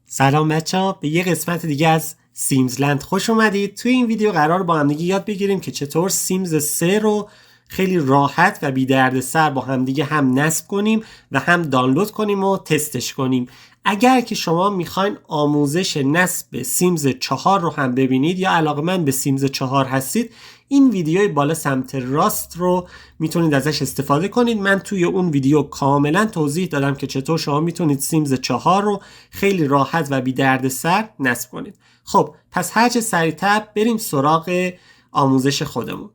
سلام بچه‌ها، به یه قسمت دیگه از سیمز لند خوش اومدید. توی این ویدیو قرار با همدیگه یاد بگیریم که چطور سیمز 3 رو خیلی راحت و بی دردسر با همدیگه هم نصب کنیم و هم دانلود کنیم و تستش کنیم. اگر که شما میخواین آموزش نصب سیمز 4 رو هم ببینید یا علاقه‌مند به سیمز 4 هستید، این ویدیوی بالا سمت راست رو میتونید ازش استفاده کنید. من توی اون ویدیو کاملا توضیح دادم که چطور شما میتونید سیمز 4 رو خیلی راحت و بی دردسر نصب کنید. خب پس هرچه سریعتر بریم سراغ آموزش خودمون.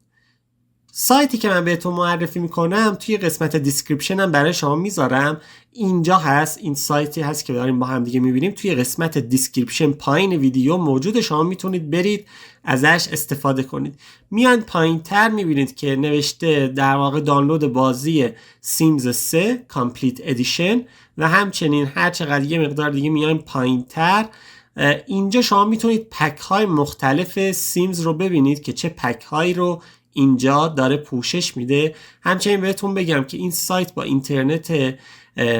سایتی که من بهتون معرفی میکنم توی قسمت دیسکریپشن هم برای شما میذارم. اینجا هست، این سایتی هست که داریم با هم دیگه میبینیم. توی قسمت دیسکریپشن پایین ویدیو موجود، شما میتونید برید ازش استفاده کنید. میان پایین تر میبینید که نوشته در واقع دانلود بازی سیمز 3 کامپلیت ادیشن و همچنین هر چقدر یه مقدار دیگه میان پایین تر اینجا شما میتونید پک های مختلف سیمز رو ببینید که چه پک هایی رو اینجا داره پوشش میده. همچنین بهتون بگم که این سایت با اینترنت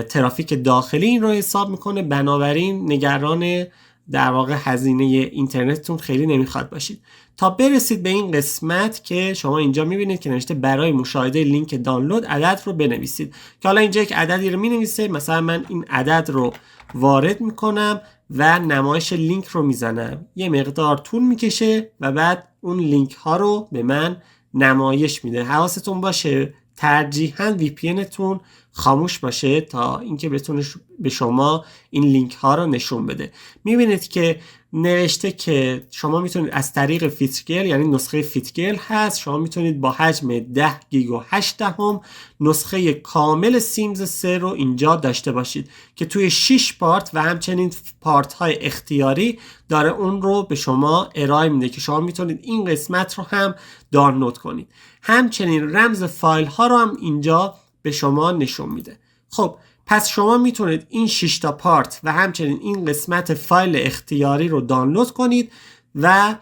ترافیک داخلی این رو حساب میکنه، بنابراین نگران در واقع هزینه اینترنتتون خیلی نمیخواد باشید. تا برسید به این قسمت که شما اینجا میبینید که نوشته برای مشاهده لینک دانلود عدد رو بنویسید، که حالا اینجا یک عددی رو مینویسه. مثلا من این عدد رو وارد میکنم و نمایش لینک رو میزنم، یه مقدار طول میکشه و بعد اون لینک ها رو به من نمایش میده. حواستون باشه ترجیحاً VPN تون خاموش باشه تا اینکه بتونه به شما این لینک ها رو نشون بده. میبینید که نوشته که شما میتونید از طریق فیتگل، یعنی نسخه فیتگل هست، شما میتونید با حجم 10 گیگ و 8 دهم نسخه کامل سیمز 3 رو اینجا داشته باشید که توی 6 پارت و همچنین پارت های اختیاری داره اون رو به شما ارائه میده که شما میتونید این قسمت رو هم دانلود کنید. همچنین رمز فایل ها رو هم اینجا به شما نشون میده. خب پس شما میتونید این 6 تا پارت و همچنین این قسمت فایل اختیاری رو دانلود کنید و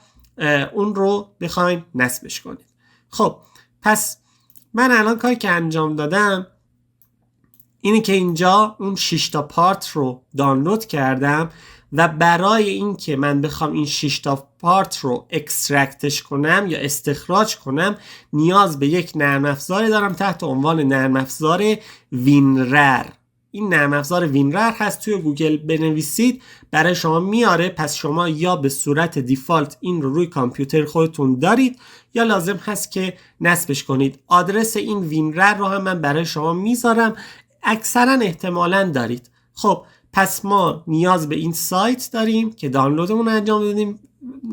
اون رو بخواین نصبش کنید. خب پس من الان کاری که انجام دادم اینه که اینجا اون 6 تا پارت رو دانلود کردم و برای اینکه من بخوام این 6 تا پارت رو اکسترکتش کنم یا استخراج کنم نیاز به یک نرم افزاری دارم تحت عنوان نرم افزار وینرر. این نرم افزار وینرر هست، توی گوگل بنویسید برای شما میاره. پس شما یا به صورت دیفالت این رو روی کامپیوتر خودتون دارید یا لازم هست که نصبش کنید. آدرس این وینرر رو هم من برای شما میذارم، اکثرا احتمالاً دارید. خب پس ما نیاز به این سایت داریم که دانلودمون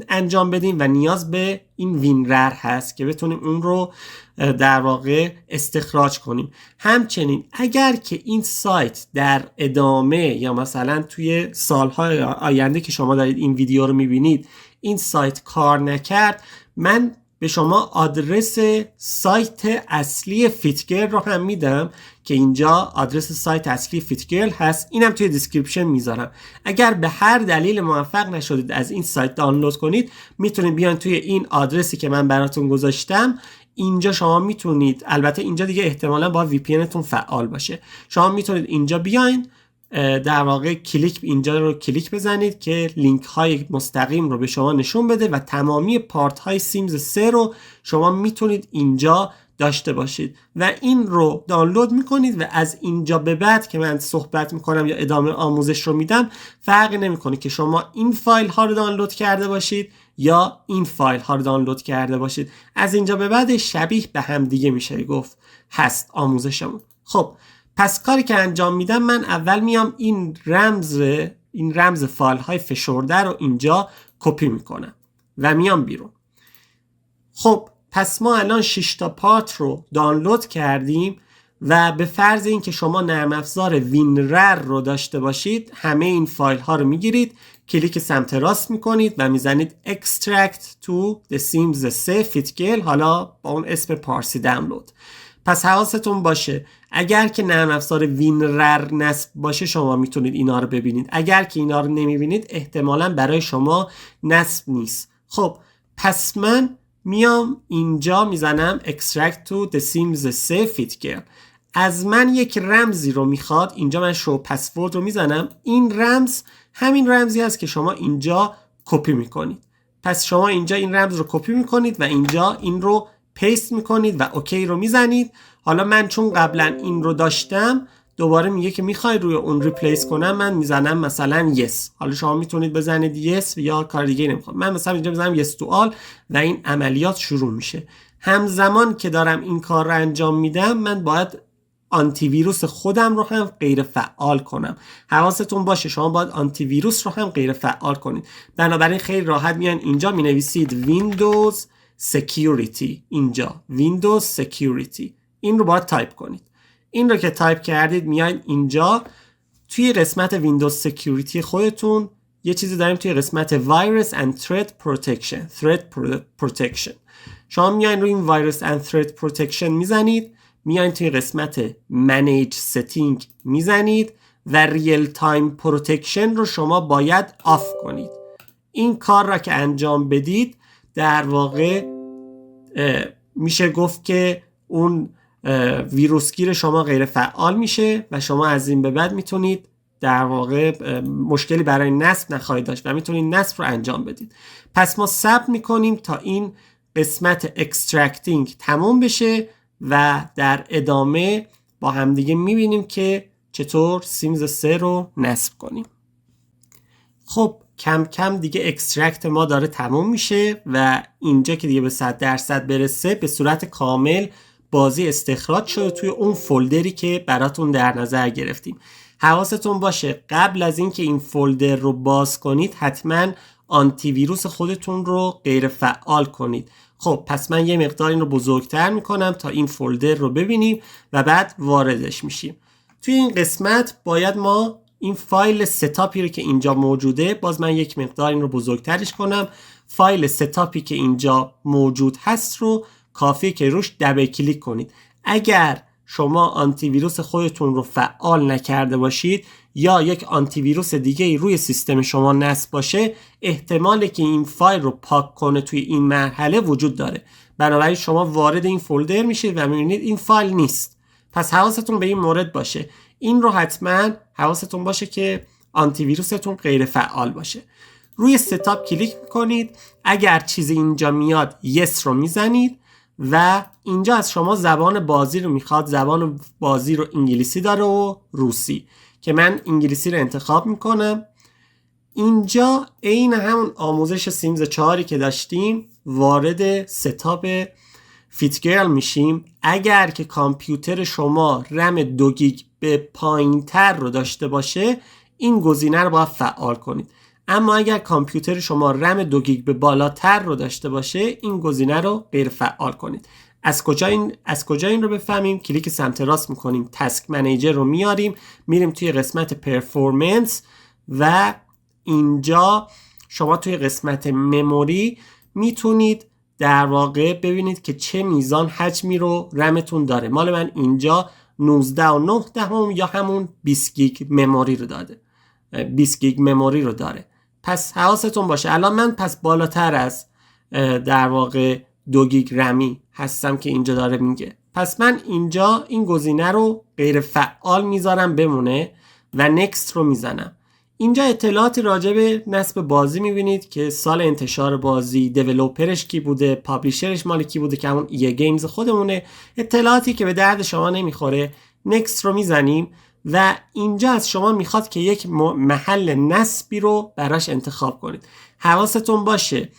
انجام بدیم و نیاز به این وینرر هست که بتونیم اون رو در واقع استخراج کنیم. همچنین اگر که این سایت در ادامه یا مثلا توی سالهای آینده که شما دارید این ویدیو رو میبینید این سایت کار نکرد، من به شما آدرس سایت اصلی فیتگرل رو هم میدم که اینجا آدرس سایت اصلی فیتگرل هست، اینم توی دیسکریپشن میذارم. اگر به هر دلیل موفق نشدید از این سایت دانلود کنید میتونید بیان توی این آدرسی که من براتون گذاشتم. اینجا شما میتونید، البته اینجا دیگه احتمالاً با VPN تون فعال باشه، شما میتونید اینجا بیاین در واقع اینجا رو کلیک بزنید که لینک های مستقیم رو به شما نشون بده و تمامی پارت های سیمز 3 رو شما میتونید اینجا داشته باشید و این رو دانلود میکنید و از اینجا به بعد که من صحبت میکنم یا ادامه آموزش رو میدم فرقی نمیکنه که شما این فایل ها رو دانلود کرده باشید یا این فایل ها رو دانلود کرده باشید. از اینجا به بعد شبیه به هم دیگه میشه گفت هست آموزشمون. خب پس کاری که انجام میدم، من اول میام این رمز فایل های فشرده رو اینجا کپی میکنم و میام بیرون. خب پس ما الان 6 تا پارت رو دانلود کردیم و به فرض اینکه شما نرم افزار وینرر رو داشته باشید همه این فایل ها رو میگیرید، کلیک سمت راست میکنید و میزنید extract to the sims 3 fitgel، حالا با اون اسم پارسی دانلود. پس حواستون باشه اگر که نرم افزار وینرر نصب باشه شما میتونید اینا رو ببینید، اگر که اینا رو نمیبینید احتمالاً برای شما نصب نیست. خب پس من میام اینجا میزنم extract to the sims 3 fitgel. از من یک رمزی رو میخواد، اینجا من شو پسورد رو میزنم. این رمز همین رمزی است که شما اینجا کپی میکنید. پس شما اینجا این رمز رو کپی میکنید و اینجا این رو پیست میکنید و اوکی رو میزنید. حالا من چون قبلا این رو داشتم دوباره میگه که میخوای روی اون ریپلیس کنم، من میزنم مثلا yes. حالا شما میتونید بزنید yes یا کار دیگه نمیخوام. من مثلا اینجا میزنم yes to all و این عملیات شروع میشه. همزمان که دارم این کار رو انجام میدم من باید آنتی ویروس خودم رو هم غیر فعال کنم. حواستون باشه شما باید آنتی ویروس رو هم غیر فعال کنید. بنابراین خیلی راحت میان اینجا مینویسید Windows Security، اینجا Windows Security، این رو باید تایپ کنید. این رو که تایپ کردید میاید اینجا توی قسمت Windows Security خودتون یه چیزی داریم توی قسمت Virus and Threat Protection. شما میاین روی این Virus and Threat Protection میزنید، میاین توی قسمت Manage Setting میزنید و Real Time Protection رو شما باید آف کنید. این کار را که انجام بدید در واقع میشه گفت که اون ویروسگیر شما غیر فعال میشه و شما از این به بعد میتونید در واقع مشکلی برای نصب نخواهید داشت و میتونید نصب رو انجام بدید. پس ما صبر میکنیم تا این قسمت اکسترکتینگ تموم بشه و در ادامه با همدیگه میبینیم که چطور سیمز 3 رو نصب کنیم. خب کم کم دیگه اکسترکت ما داره تموم میشه و اینجا که دیگه به 100% برسه به صورت کامل بازی استخراج شده توی اون فولدری که براتون در نظر گرفتیم. حواستون باشه قبل از اینکه این فولدر رو باز کنید حتما آنتی ویروس خودتون رو غیر فعال کنید. خب پس من یه مقدار این رو بزرگتر میکنم تا این فولدر رو ببینیم و بعد واردش میشیم. توی این قسمت باید ما این فایل ستاپی رو که اینجا موجوده، باز من یک مقدار این رو بزرگترش کنم، فایل ستاپی که اینجا موجود هست رو کافیه که روش دبل کلیک کنید. اگر شما آنتی ویروس خودتون رو فعال نکرده باشید یا یک آنتی ویروس دیگه روی سیستم شما نصب باشه، احتمالی که این فایل رو پاک کنه توی این مرحله وجود داره. بنابراین شما وارد این فولدر میشید و میبینید این فایل نیست. پس حواستون به این مورد باشه. این رو حتما حواستون باشه که آنتی ویروستون غیر فعال باشه. روی ستاپ کلیک میکنید. اگر چیزی اینجا میاد yes رو میزنید و اینجا از شما زبان بازی رو میخواد. زبان بازی رو انگلیسی داره و روسی که من انگلیسی رو انتخاب میکنم. اینجا عین همون آموزش سیمز 4 که داشتیم وارد ستاپ فیتگرل میشیم. اگر که کامپیوتر شما رم 2 گیگ به پایین تر رو داشته باشه این گزینه رو باید فعال کنید. اما اگر کامپیوتر شما رم 2 گیگ به بالاتر رو داشته باشه این گزینه رو غیر فعال کنید. از کجا این رو بفهمیم؟ کلیک سمت راست میکنیم، تاسک منیجر رو میاریم، میریم توی قسمت پرفورمنس و اینجا شما توی قسمت مموری میتونید در واقع ببینید که چه میزان حجمی رو رمتون داره. مال من اینجا 19.9 یا همون 20 گیگ مموری رو داده. 20 گیگ مموری رو داره. پس حواستون باشه. الان من پس بالاتر از در واقع 2 گیگ رمی هستم که اینجا داره میگه. پس من اینجا این گزینه رو غیر فعال میذارم بمونه و نکست رو میزنم. اینجا اطلاعاتی راجع به نصب بازی میبینید که سال انتشار بازی، دیولوپرش کی بوده، پابلیشرش مال کی بوده که همون EA گیمز خودمونه. اطلاعاتی که به درد شما نمیخوره. نکست رو میزنیم و اینجا از شما میخواد که یک محل نصبی رو براش انتخاب کنید. حواستون باشه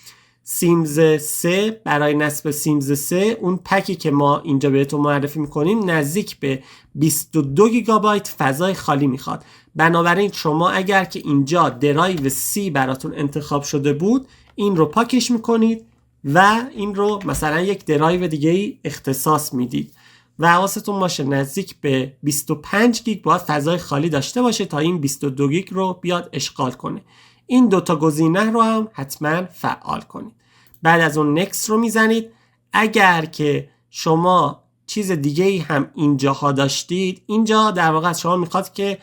سیمز 3 برای نصب سیمز 3 اون پکی که ما اینجا بهتون معرفی میکنیم نزدیک به 22 گیگابایت فضای خالی میخواد. بنابراین شما اگر که اینجا درایو C براتون انتخاب شده بود این رو پاکش میکنید و این رو مثلا یک درایو دیگه ای اختصاص میدید و حواستون باشه نزدیک به 25 گیگ باید فضای خالی داشته باشه تا این 22 گیگ رو بیاد اشغال کنه. این دوتا گزینه رو هم حتما فعال کنید. بعد از اون نکست رو میزنید. اگر که شما چیز دیگه ای هم اینجاها داشتید، اینجا در واقع شما میخواد که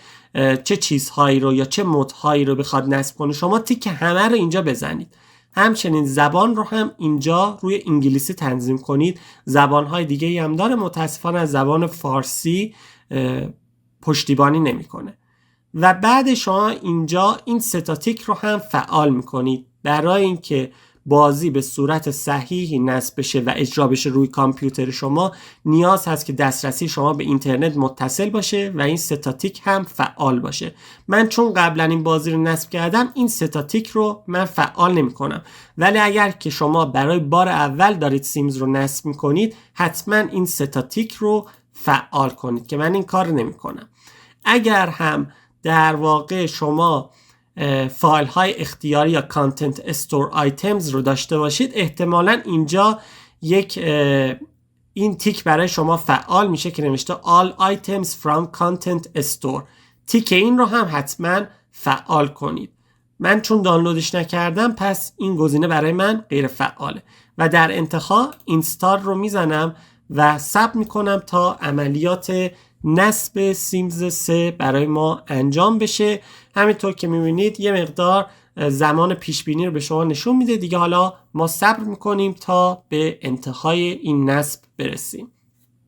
چه چیزهایی رو یا چه مودهایی رو بخواد نصب کنه، شما تیک همه رو اینجا بزنید. همچنین زبان رو هم اینجا روی انگلیسی تنظیم کنید. زبانهای دیگه ای هم داره، متاسفانه از زبان فارسی پشتیبانی نمیکنه. و بعد شما اینجا این 3 تا تیک رو هم فعال میکنید. برای اینکه بازی به صورت صحیحی نصب بشه و اجرا بشه روی کامپیوتر شما، نیاز هست که دسترسی شما به اینترنت متصل باشه و این 3 تا تیک هم فعال باشه. من چون قبلا این بازی رو نصب کردم، این 3 تا تیک رو من فعال نمی کنم. ولی اگر که شما برای بار اول دارید سیمز رو نصب میکنید، حتما این 3 تا تیک رو فعال کنید که من این کار نمی کنم. اگر هم در واقع شما فایل های اختیاری یا کانتنت استور آیتمز رو داشته باشید، احتمالاً اینجا یک این تیک برای شما فعال میشه که نوشته All items from content store. تیک این رو هم حتما فعال کنید. من چون دانلودش نکردم، پس این گزینه برای من غیر فعاله و در انتها اینستال رو میزنم و ثبت میکنم تا عملیات نصب سیمز 3 برای ما انجام بشه. همینطور که میبینید یه مقدار زمان پیش بینی رو به شما نشون میده دیگه. حالا ما صبر میکنیم تا به انتهای این نصب برسیم.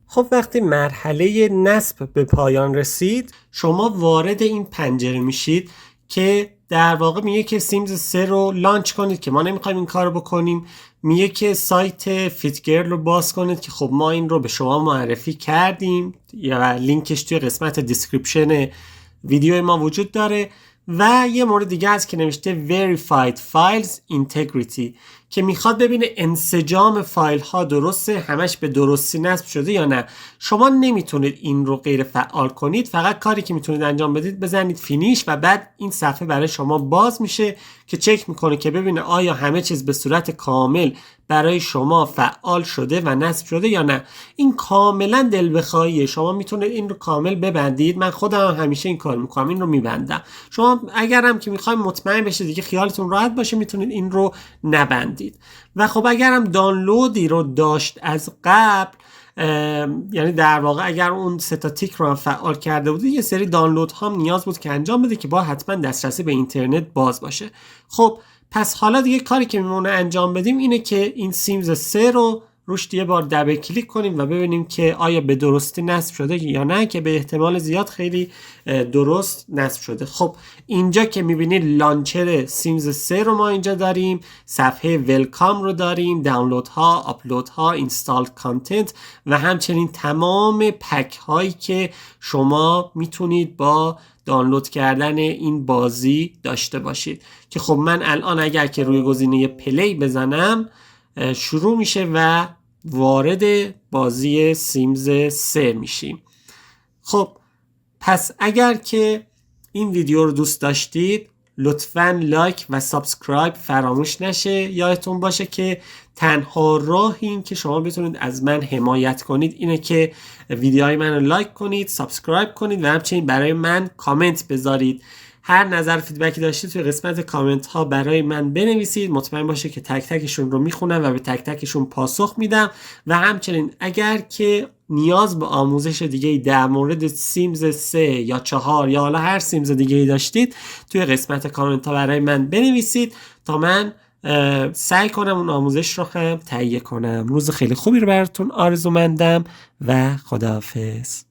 خب وقتی مرحله نصب به پایان رسید، شما وارد این پنجره میشید که در واقع میگه که سیمز 3 رو لانچ کنید که ما نمیخوایم این کار رو بکنیم. میگه که سایت فیتگرل رو باز کنید که خب ما این رو به شما معرفی کردیم یا لینکش توی قسمت دیسکریپشن ویدیو ما وجود داره. و یه مورد دیگه هست که نوشته Verified Files Integrity که میخواد ببینه انسجام فایل ها درسته، همش به درستی نصب شده یا نه. شما نمیتونید این رو غیر فعال کنید، فقط کاری که میتونید انجام بدید بزنید فینیش و بعد این صفحه برای شما باز میشه که چک میکنه که ببینه آیا همه چیز به صورت کامل برای شما فعال شده و نصب شده یا نه. این کاملا دل بخواهیه، شما میتونید این رو کامل ببندید. من خودم همیشه این کار میکنم، این رو میبندم. شما اگرم که میخواید مطمئن بشید دیگه خیالتون راحت باشه، میتونید این رو نبندید. و خب اگرم دانلودی رو داشت از قبل، یعنی در واقع اگر اون 3 تا تیک رو هم فعال کرده بودید، یه سری دانلود هم نیاز بود که انجام بده که با حتما دسترسی به اینترنت باز باشه. خب پس حالا دیگه کاری که میمونه انجام بدیم اینه که این سیمز 3 رو روش یه بار دبل کلیک کنیم و ببینیم که آیا به درستی نصب شده یا نه، که به احتمال زیاد خیلی درست نصب شده. خب اینجا که میبینید لانچر سیمز 3 رو ما اینجا داریم، صفحه ویلکام رو داریم، دانلود ها، آپلود ها، اینستال کانتنت و همچنین تمام پک هایی که شما میتونید با دانلود کردن این بازی داشته باشید. که خب من الان اگر که روی گزینه پلی بزنم شروع میشه و وارد بازی سیمز 3 میشیم. خب پس اگر که این ویدیو رو دوست داشتید، لطفاً لایک و سابسکرایب فراموش نشه. یادتون باشه که تنها راه این که شما بتونید از من حمایت کنید اینه که ویدیوهای من رو لایک کنید، سابسکرایب کنید و همچنین برای من کامنت بذارید. هر نظر فیدبکی داشتید توی قسمت کامنت ها برای من بنویسید. مطمئن باشه که تک تکشون رو میخونم و به تک تکشون پاسخ میدم. و همچنین اگر که نیاز به آموزش دیگه در مورد سیمز 3 یا 4 یا حالا هر سیمز دیگه داشتید، توی قسمت کامنت ها برای من بنویسید تا من سعی کنم اون آموزش رو هم تهیه کنم. روز خیلی خوبی رو براتون آرزومندم و خداحافظ.